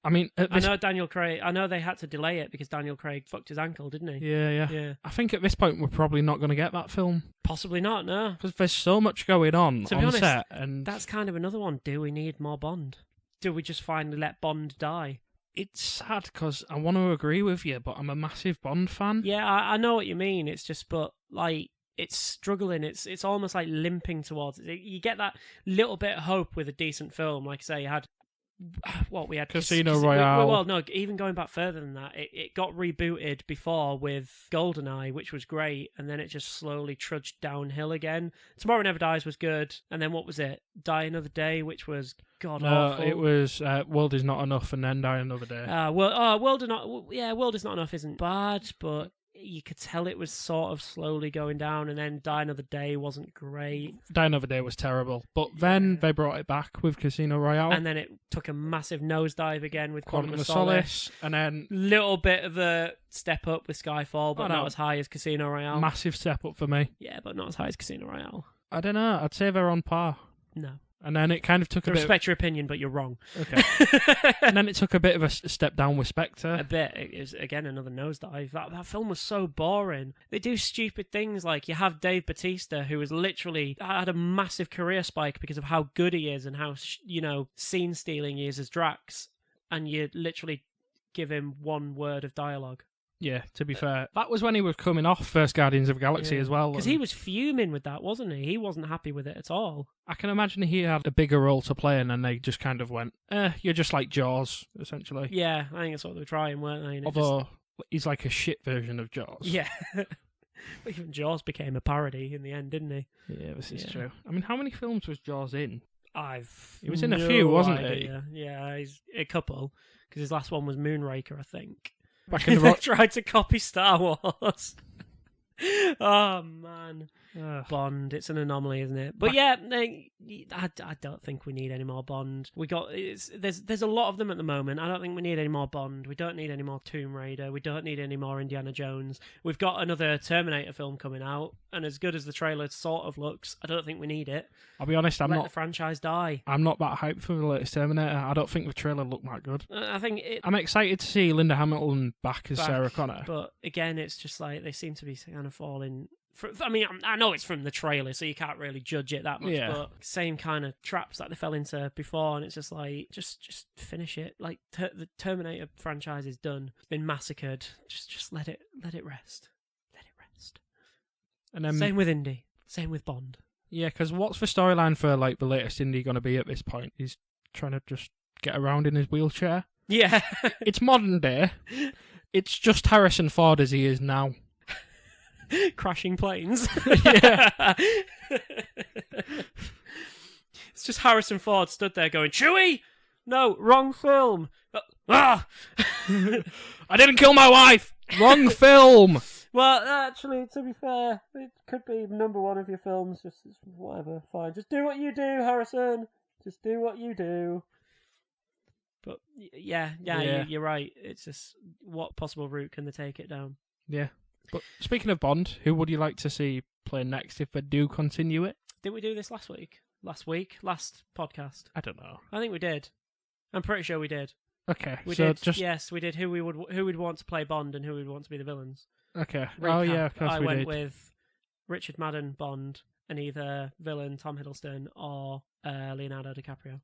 I mean, I know Daniel Craig. I know they had to delay it because Daniel Craig fucked his ankle, didn't he? Yeah. I think at this point we're probably not going to get that film. Possibly not. No, because there's so much going on honest, set, and that's kind of another one. Do we need more Bond? Do we just finally let Bond die? It's sad because I want to agree with you, but I'm a massive Bond fan. Yeah, I know what you mean. It's just, but like, it's struggling. It's almost like limping towards it. You get that little bit of hope with a decent film. Like I say, you had we had Casino Royale. Well, no, even going back further than that, it got rebooted before with GoldenEye, which was great, and then it just slowly trudged downhill again. Tomorrow Never Dies was good, and then what was it? Die Another Day, which was god-awful. It was World Is Not Enough, and then Die Another Day. World Is Not Enough isn't bad, but you could tell it was sort of slowly going down, and then Die Another Day wasn't great. Die Another Day was terrible, but then they brought it back with Casino Royale. And then it took a massive nosedive again with Quantum of Solace. And then little bit of a step up with Skyfall, but not as high as Casino Royale. Massive step up for me. Yeah, but not as high as Casino Royale. I don't know. I'd say they're on par. No. And then it kind of took I respect your opinion, but you're wrong. Okay. And then it took a bit of a step down with Spectre. A bit. It was, again, another nosedive. That film was so boring. They do stupid things like you have Dave Bautista, who has literally had a massive career spike because of how good he is and how, scene stealing he is as Drax. And you literally give him one word of dialogue. Yeah, to be fair. That was when he was coming off First Guardians of the Galaxy as well. Because he was fuming with that, wasn't he? He wasn't happy with it at all. I can imagine he had a bigger role to play and then they just kind of went, you're just like Jaws, essentially. Yeah, I think that's what they were trying, weren't they? And although, he's like a shit version of Jaws. Yeah. But even Jaws became a parody in the end, didn't he? Yeah, this is true. I mean, how many films was Jaws in? He was in a few, wasn't he? Yeah, he's a couple. Because his last one was Moonraker, I think. Back in the tried to copy Star Wars. Oh man, Bond. It's an anomaly, isn't it? But yeah, I don't think we need any more Bond. There's a lot of them at the moment. I don't think we need any more Bond. We don't need any more Tomb Raider. We don't need any more Indiana Jones. We've got another Terminator film coming out, and as good as the trailer sort of looks, I don't think we need it. I'll be honest, Let the franchise die. I'm not that hyped for the latest Terminator. I don't think the trailer looked that good. I'm excited to see Linda Hamilton back as Sarah Connor. But again, it's just like they seem to be kind of falling. I mean, I know it's from the trailer, so you can't really judge it that much. But same kind of traps that they fell into before, and it's just like, just finish it. Like the Terminator franchise is done. It's been massacred. Just let it rest. Let it rest. And then same with Indy. Same with Bond. Yeah, because what's the storyline for like the latest Indy going to be at this point? He's trying to just get around in his wheelchair. Yeah. It's modern day. It's just Harrison Ford as he is now. Crashing planes. Yeah. It's just Harrison Ford stood there going, Chewie! No, wrong film. Ah! I didn't kill my wife! Wrong film! Well, actually, to be fair, it could be number one of your films. Just whatever, fine. Just do what you do, Harrison. Just do what you do. But yeah. You're right. It's just what possible route can they take it down? Yeah. But speaking of Bond, who would you like to see play next if they do continue it? Didn't we do this last week? Last podcast? I don't know. I think we did. I'm pretty sure we did. Okay, We so did. just Yes, we did. Who we'd want to play Bond and who we'd want to be the villains. okay. Recap. Oh yeah, of course I we went did. with Richard Madden Bond and either villain Tom Hiddleston or Leonardo DiCaprio,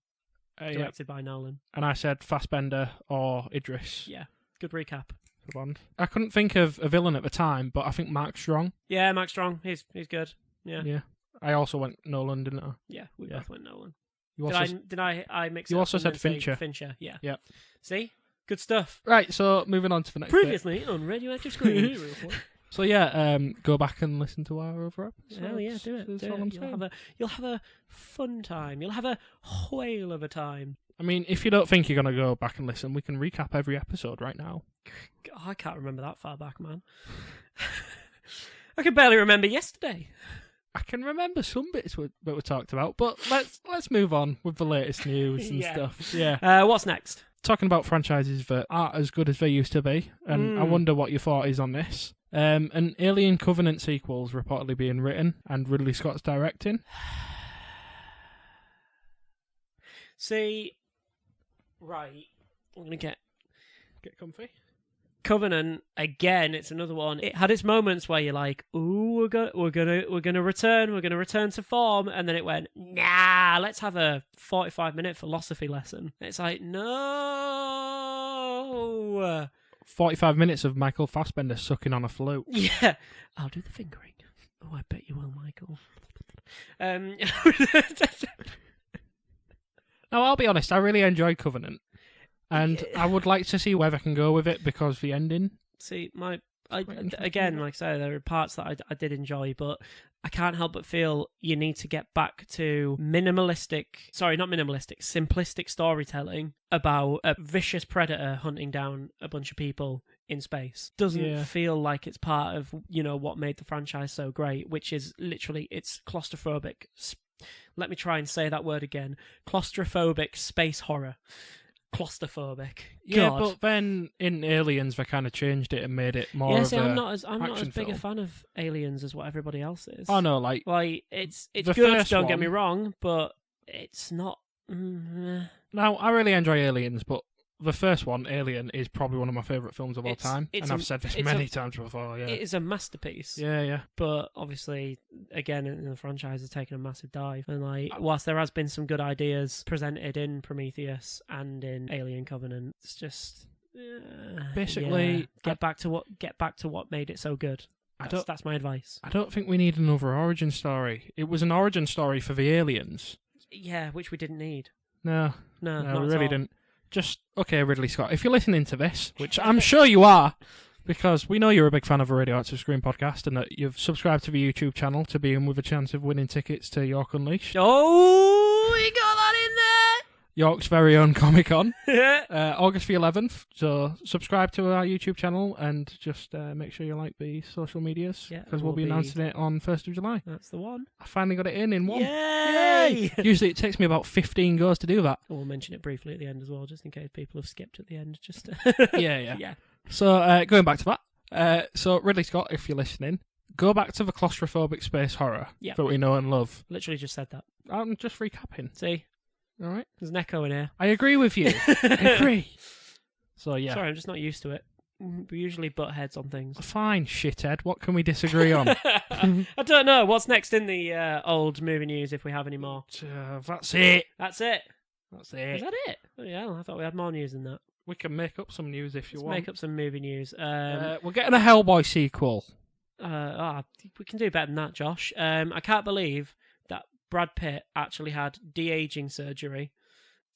Yeah. directed by Nolan. And I said Fassbender or Idris Yeah, good recap. for Bond. I couldn't think of a villain at the time, but I think Mark Strong. Yeah, Max Strong. He's good. Yeah. Yeah. I also went Nolan, didn't I? Yeah, we Yeah. both went Nolan. You also Did I mix it You up also and said then say Fincher. Fincher, yeah. Yeah. See? Good stuff. Right, so moving on to the next bit. Previously on Radioactive Screen. So yeah, go back and listen to our other episodes. Oh yeah, do it. That's Do all it. I'm saying. You'll have a fun time. You'll have a whale of a time. I mean, if you don't think you're going to go back and listen, we can recap every episode right now. God, I can't remember that far back, man. I can barely remember yesterday. I can remember some bits that were talked about, but let's move on with the latest news and Yeah. stuff. Yeah. What's next? Talking about franchises that aren't as good as they used to be, and I wonder what your thought is on this. An Alien Covenant sequel's reportedly being written, and Ridley Scott's directing. See, right, I'm gonna get comfy. Covenant again. It's another one. It had its moments where you're like, "Ooh, we're gonna return to form," and then it went, "Nah, let's have a 45-minute philosophy lesson." It's like, no. 45 minutes of Michael Fassbender sucking on a flute. Yeah, I'll do the fingering. Oh, I bet you will, Michael. Now, I'll be honest, I really enjoyed Covenant. And I would like to see where they can go with it because the ending. See, again, like I say, there are parts that I did enjoy, but I can't help but feel you need to get back to simplistic storytelling about a vicious predator hunting down a bunch of people in space. Doesn't feel like it's part of, what made the franchise so great, which is literally, it's claustrophobic. Let me try and say that word again. Claustrophobic space horror. Claustrophobic. Yeah, God. but then in Aliens they kind of changed it and made it more Yeah, of see, a I'm not as big a film. fan of Aliens as what everybody else is. Oh no, like it's the good. first Don't get me one- wrong, but it's not. Now I really enjoy Aliens, but the first one, Alien, is probably one of my favourite films of all time, and I've said this many times before. Yeah, It is a masterpiece. yeah. But obviously, again, the franchise has taken a massive dive, and whilst there has been some good ideas presented in Prometheus and in Alien Covenant, it's just Basically, get back to what made it so good. That's my advice. I don't think we need another origin story. It was an origin story for the aliens. Yeah, which we didn't need. No, not we at really all. didn't. Just, okay, Ridley Scott, if you're listening to this, which I'm sure you are, because we know you're a big fan of the Radioactive Screen podcast and that you've subscribed to the YouTube channel to be in with a chance of winning tickets to York Unleashed. Oh, you got that in there! York's very own Comic-Con, August the 11th. So subscribe to our YouTube channel and just make sure you like the social medias, because we'll be announcing it on 1st of July. That's the one. I finally got it in one. Yay! Usually it takes me about 15 goes to do that. We'll mention it briefly at the end as well, just in case people have skipped at the end. Just Yeah. So going back to that, so Ridley Scott, if you're listening, go back to the claustrophobic space horror that we know and love. Literally just said that. I'm just recapping. See? All right. There's an echo in here. I agree with you. I agree. So yeah. Sorry, I'm just not used to it. We usually butt heads on things. Fine, shithead. What can we disagree on? I don't know. What's next in the old movie news, if we have any more? That's it. That's it. That's Is it. that it? Oh, yeah, I thought we had more news than that. We can make up some news if you Let's want. make up some movie news. We're getting a Hellboy sequel. We can do better than that, Josh. I can't believe that Brad Pitt actually had de-aging surgery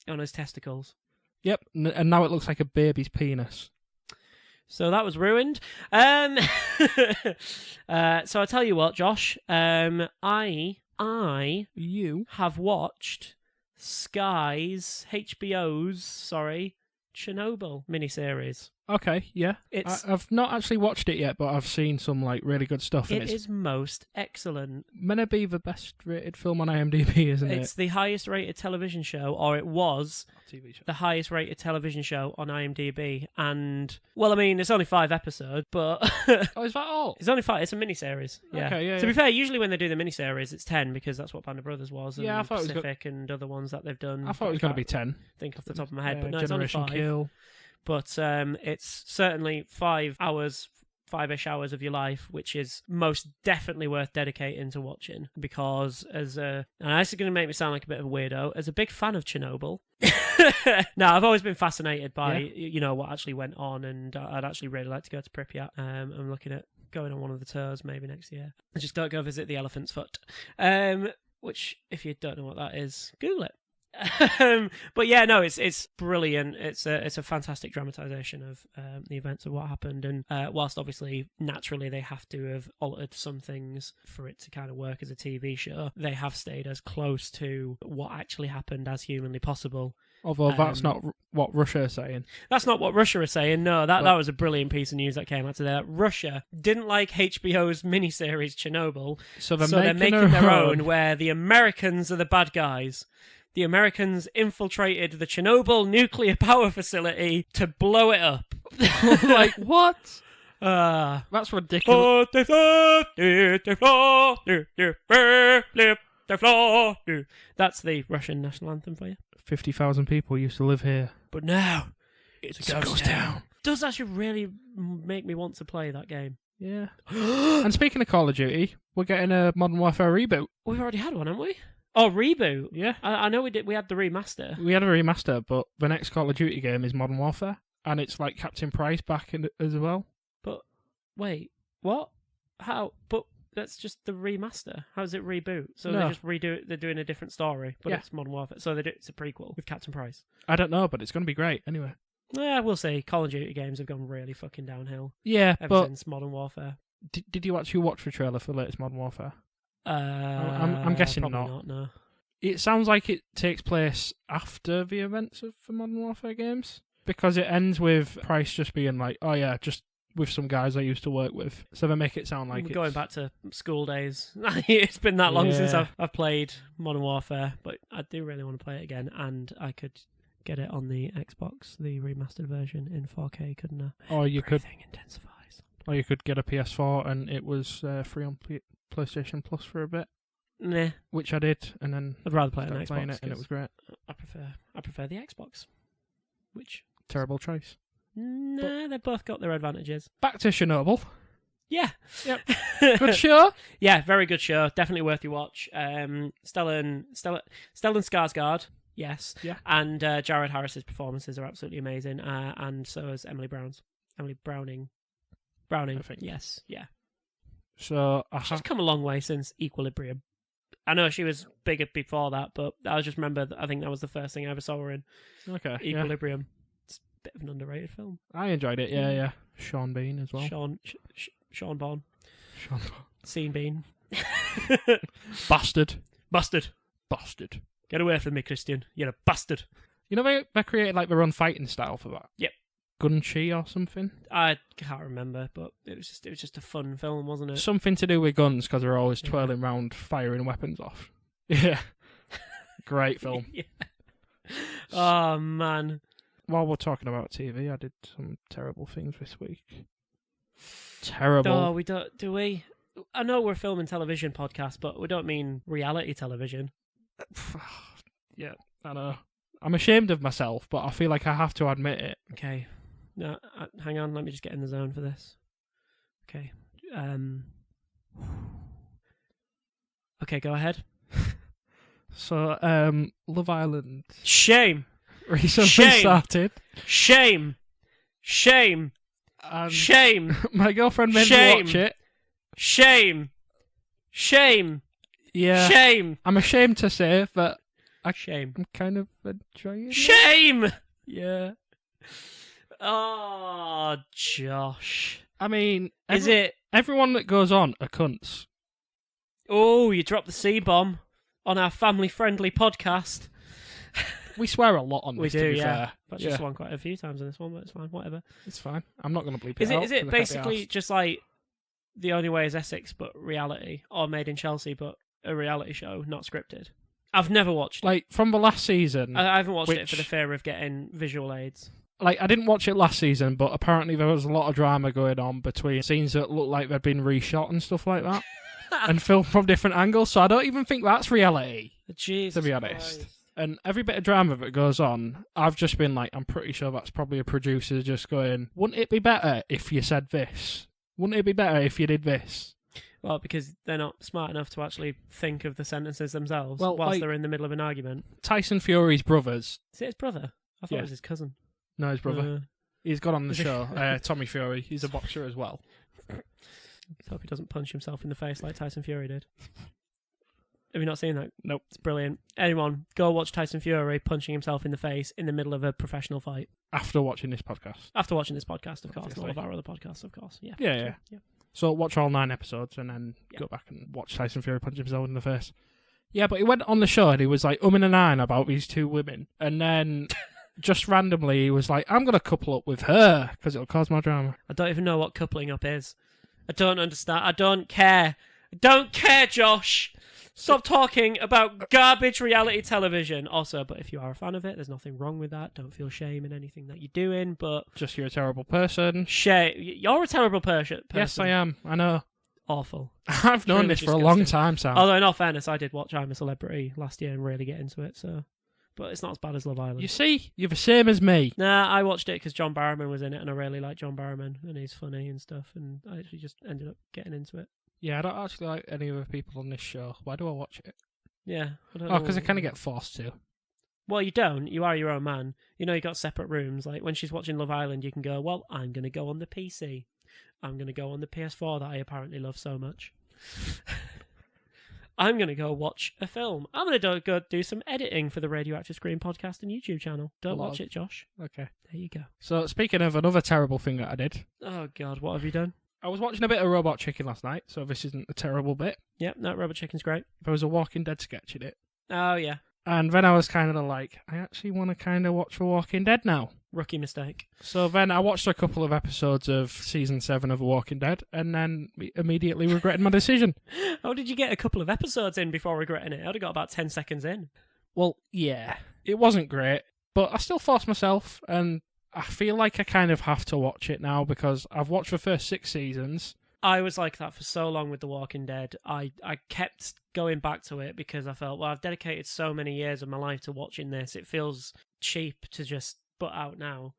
on his testicles. Yep, and now it looks like a baby's penis. So that was ruined. So I tell you what, Josh. You have watched HBO's Chernobyl miniseries. Okay, yeah. I've not actually watched it yet, but I've seen some like really good stuff. It is most excellent. Meant to be the best rated film on IMDb, isn't it? It's the highest rated television show, or it was TV show. The highest rated television show on IMDb. And, well, I mean, it's only 5 episodes, but... Oh, is that all? It's only 5. It's a miniseries. Yeah. Okay, yeah. To be fair, usually when they do the miniseries, it's 10, because that's what Band of Brothers was, and I thought Pacific and other ones that they've done. I thought it was going to be 10. Think off the top of my head, but no, Generation it's only 5. Kill. But it's certainly 5 hours, 5-ish hours of your life, which is most definitely worth dedicating to watching. Because and this is going to make me sound like a bit of a weirdo, as a big fan of Chernobyl. No, I've always been fascinated by what actually went on, and I'd actually really like to go to Pripyat. I'm looking at going on one of the tours maybe next year. Just don't go visit the Elephant's Foot. Which, if you don't know what that is, Google it. But yeah, no, it's brilliant. It's a fantastic dramatization of the events of what happened, and whilst obviously naturally they have to have altered some things for it to kind of work as a TV show, they have stayed as close to what actually happened as humanly possible. Although that's not what Russia is saying. That's not what Russia is saying. No, that was a brilliant piece of news that came out today. That Russia didn't like HBO's miniseries Chernobyl, so they're making their own, where the Americans are the bad guys. The Americans infiltrated the Chernobyl nuclear power facility to blow it up. Like, what? That's ridiculous. That's the Russian national anthem for you. 50,000 people used to live here. But now, it's a ghost town. Does actually really make me want to play that game. Yeah. And speaking of Call of Duty, we're getting a Modern Warfare reboot. We've already had one, haven't we? Oh, reboot. Yeah. I know we did. We had the remaster. We had a remaster, but the next Call of Duty game is Modern Warfare, and it's like Captain Price back in it as well. But wait, what? How? But that's just the remaster. How does it reboot? So No. they just redo it. They're doing a different story, but Yeah. it's Modern Warfare. So it's a prequel with Captain Price. I don't know, but it's going to be great anyway. Yeah, we'll see. Call of Duty games have gone really fucking downhill Yeah, ever but since Modern Warfare. did you actually watch the trailer for the latest Modern Warfare? I'm guessing probably not. No. It sounds like it takes place after the events of the Modern Warfare games, because it ends with Price just being like, "Oh yeah, just with some guys I used to work with." So they make it sound like We're going back to school days. It's been that long since I've played Modern Warfare, but I do really want to play it again, and I could get it on the Xbox, the remastered version in 4K, couldn't I? Or you Everything intensifies. Or you could get a PS4 and it was free on PlayStation Plus for a bit. Nah, which I did, and then I'd rather play it on started Xbox, playing it, and it was great. I prefer the Xbox. Which Terrible choice. Nah, they've both got their advantages. Back to Chernobyl. Yeah. Yep. Good show. Yeah, very good show. Definitely worth your watch. Stellan Skarsgård, yes. Yeah. And Jared Harris's performances are absolutely amazing. And so is Emily Browning, I think. yes, yeah. So She's come a long way since Equilibrium. I know she was bigger before that, but I just remember, I think that was the first thing I ever saw her in. Okay. Equilibrium. Yeah. It's a bit of an underrated film. I enjoyed it, yeah. Sean Bean as well. Sean Bond. Sean Bean. Bastard. Get away from me, Christian. You're a bastard. You know they created like their own fighting style for that? Yep. Gun-Chi or something? I can't remember, but it was just a fun film, wasn't it? Something to do with guns, because they're always twirling around firing weapons off. Yeah. Great film. Yeah. Oh, man. While we're talking about TV, I did some terrible things this week. Terrible. Oh, we don't, do we? I know we're a film and television podcast, but we don't mean reality television. Yeah, I know. I'm ashamed of myself, but I feel like I have to admit it. Okay. No, hang on. Let me just get in the zone for this. Okay. Okay, go ahead. So, Love Island. Shame. Recently started. Shame. And Shame. my girlfriend made me watch it, Shame. Yeah. Shame. I'm ashamed to say, but Shame. I'm kind of enjoying it. Shame. Yeah. Oh, Josh. I mean, Is it? everyone that goes on are cunts. Oh, you dropped the C-bomb on our family-friendly podcast. We swear a lot on this, We do, to be yeah. fair. I've actually sworn quite a few times in this one, but it's fine, whatever. It's fine. I'm not going to bleep it out. Is it basically just like The Only Way is Essex, but reality, or Made in Chelsea, but a reality show, not scripted? I've never watched it. Like, from the last season... I haven't watched it for the fear of getting visual aids. Like, I didn't watch it last season, but apparently there was a lot of drama going on between scenes that looked like they'd been reshot and stuff like that, and filmed from different angles, so I don't even think that's reality, Jesus to be honest. Christ. And every bit of drama that goes on, I've just been like, I'm pretty sure that's probably a producer just going, wouldn't it be better if you said this? Wouldn't it be better if you did this? Well, because they're not smart enough to actually think of the sentences themselves Well, whilst like, they're in the middle of an argument. Tyson Fury's brothers. Is it his brother? I thought it was his cousin. No, his brother. He's got on the show. Tommy Fury. He's a boxer as well. Let's hope he doesn't punch himself in the face like Tyson Fury did. Have you not seen that? Nope. It's brilliant. Anyone, go watch Tyson Fury punching himself in the face in the middle of a professional fight. After watching this podcast. After watching this podcast, of course. Obviously. And all of our other podcasts, of course. Yeah. Yeah. So watch all 9 episodes and then go back and watch Tyson Fury punch himself in the face. Yeah, but he went on the show and he was like umming and ahhing about these 2 women. And then just randomly he was like, I'm going to couple up with her because it'll cause more drama. I don't even know what coupling up is. I don't understand. I don't care. I don't care, Josh. Stop talking about garbage reality television. Also, but if you are a fan of it, there's nothing wrong with that. Don't feel shame in anything that you're doing, but... Just you're a terrible person. Shame. You're a terrible person. Yes, I am. I know. Awful. I've known this for a long time, Sam. Although, in all fairness, I did watch I'm a Celebrity last year and really get into it, so... But it's not as bad as Love Island. You see? You're the same as me. Nah, I watched it because John Barrowman was in it, and I really like John Barrowman, and he's funny and stuff, and I actually just ended up getting into it. Yeah, I don't actually like any other people on this show. Why do I watch it? Yeah. Because I kind of get forced to. Well, you don't. You are your own man. You know, you got separate rooms. Like, when she's watching Love Island, you can go, well, I'm going to go on the PC. I'm going to go on the PS4 that I apparently love so much. I'm going to go watch a film. I'm going to go do some editing for the Radioactive Screen podcast and YouTube channel. Don't watch it, Josh. Okay. There you go. So, speaking of another terrible thing that I did. Oh, God, what have you done? I was watching a bit of Robot Chicken last night, so this isn't a terrible bit. Yep, no, Robot Chicken's great. There was a Walking Dead sketch in it. Oh, yeah. And then I was kind of like, I actually want to kind of watch The Walking Dead now. Rookie mistake. So then I watched a couple of episodes of Season 7 of The Walking Dead, and then immediately regretted my decision. How did you get a couple of episodes in before regretting it? I'd have got about 10 seconds in. Well, yeah, it wasn't great, but I still forced myself, and I feel like I kind of have to watch it now because I've watched the first 6 seasons. I was like that for so long with The Walking Dead. I kept going back to it because I felt, well, I've dedicated so many years of my life to watching this. It feels cheap to just put out now.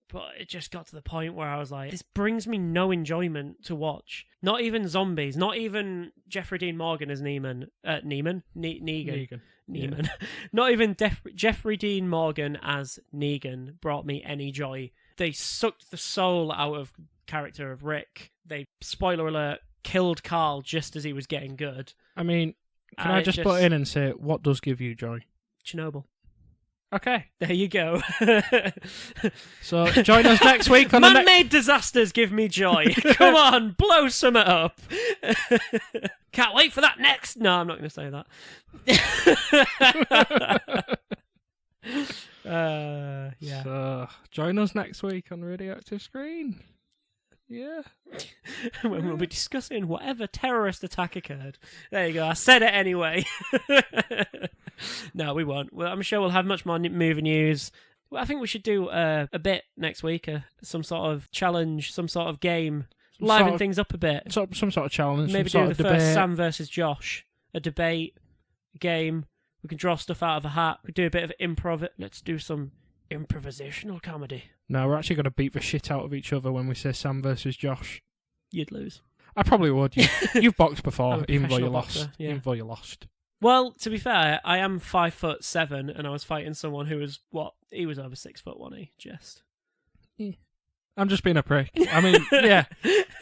But it just got to the point where I was like, this brings me no enjoyment to watch. Not even zombies. Not even Jeffrey Dean Morgan as Negan. Negan. Yeah. Not even Jeffrey Dean Morgan as Negan brought me any joy. They sucked the soul out of character of Rick. They, spoiler alert, killed Carl just as he was getting good. I mean, can I just put in and say, what does give you joy? Chernobyl. Okay. There you go. So join us next week on Man-made disasters give me joy. Come on, blow some up. Can't wait for that next. No, I'm not going to say that. Yeah. So join us next week on Radioactive Screen. Yeah. When we'll be discussing whatever terrorist attack occurred. There you go. I said it anyway. No, we won't. Well, I'm sure we'll have much more movie news. Well, I think we should do a bit next week, some sort of challenge, some sort of game, liven things up a bit. Some sort of challenge. Maybe some do sort the of first debate. Sam versus Josh, a debate, a game. We can draw stuff out of a hat. We do a bit of improv. Let's do some improvisational comedy. No, we're actually going to beat the shit out of each other when we say Sam versus Josh. You'd lose. I probably would. You've boxed before, I'm a even though you professional lost. boxer, yeah. Even though you lost. Well, to be fair, I am 5'7", and I was fighting someone who was he was over 6 foot, wasn't he? Just. I'm just being a prick. I mean,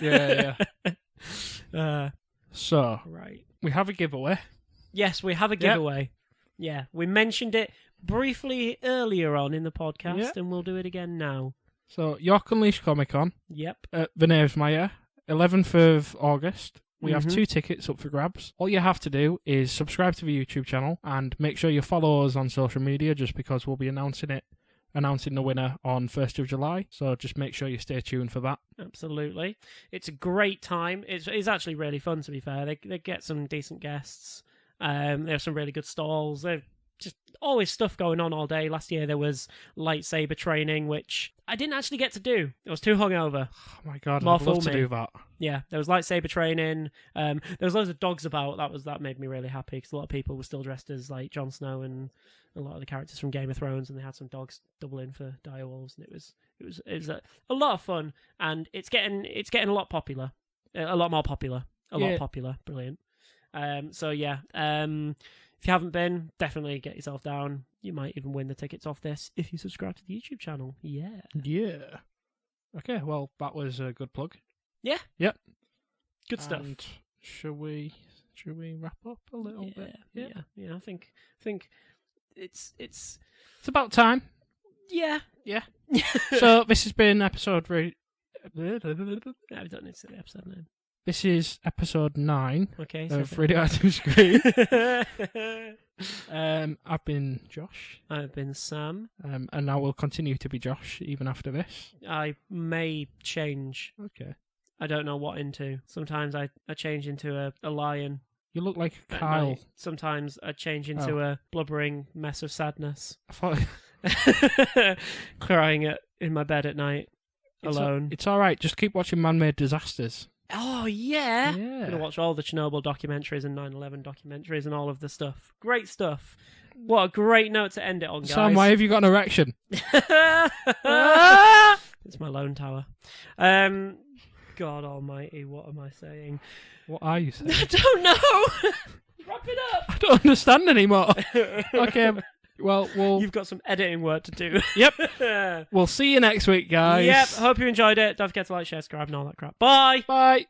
yeah. So, right. we have a giveaway. Yes, we have a giveaway. Yeah, we mentioned it briefly earlier on in the podcast, and we'll do it again now. So, York Unleashed Comic Con. Yep. At Veneersmire, 11th of August. We have 2 tickets up for grabs. All you have to do is subscribe to the YouTube channel and make sure you follow us on social media, just because we'll be announcing the winner on 1st of July. So just make sure you stay tuned for that. Absolutely. It's a great time. It's actually really fun, to be fair. They get some decent guests. There's some really good stalls. There's just always stuff going on all day. Last year there was lightsaber training, which I didn't actually get to do. I was too hungover. Oh my god, I'd love to do that. Yeah, there was lightsaber training. There was loads of dogs about. That made me really happy, because a lot of people were still dressed as like Jon Snow and a lot of the characters from Game of Thrones, and they had some dogs double in for direwolves, and it was a lot of fun, and it's getting a lot popular, a lot more popular, lot popular. Brilliant. If you haven't been, definitely get yourself down. You might even win the tickets off this if you subscribe to the YouTube channel. Yeah. Okay, well, that was a good plug. Yeah. Yep. Good stuff. And should we wrap up a little bit? Yeah. I think it's about time. Yeah. So this has been episode. We don't need to say the episode name. This is episode 9 of Radioactive Screen. I've been Josh. I've been Sam. And I will continue to be Josh even after this. I may change. Okay. I don't know what into. Sometimes I change into a lion. You look like Kyle. Sometimes I change into a blubbering mess of sadness. I thought... Crying in my bed at night, alone. It's alright, just keep watching Man-Made Disasters. Oh, yeah. I'm going to watch all the Chernobyl documentaries and 9/11 documentaries and all of the stuff. Great stuff. What a great note to end it on, guys. Sam, why have you got an erection? It's my lone tower. God almighty, what am I saying? What are you saying? I don't know. Wrap it up. I don't understand anymore. Okay, well, You've got some editing work to do. Yep. We'll see you next week, guys. Yep. Hope you enjoyed it. Don't forget to like, share, subscribe, and all that crap. Bye. Bye.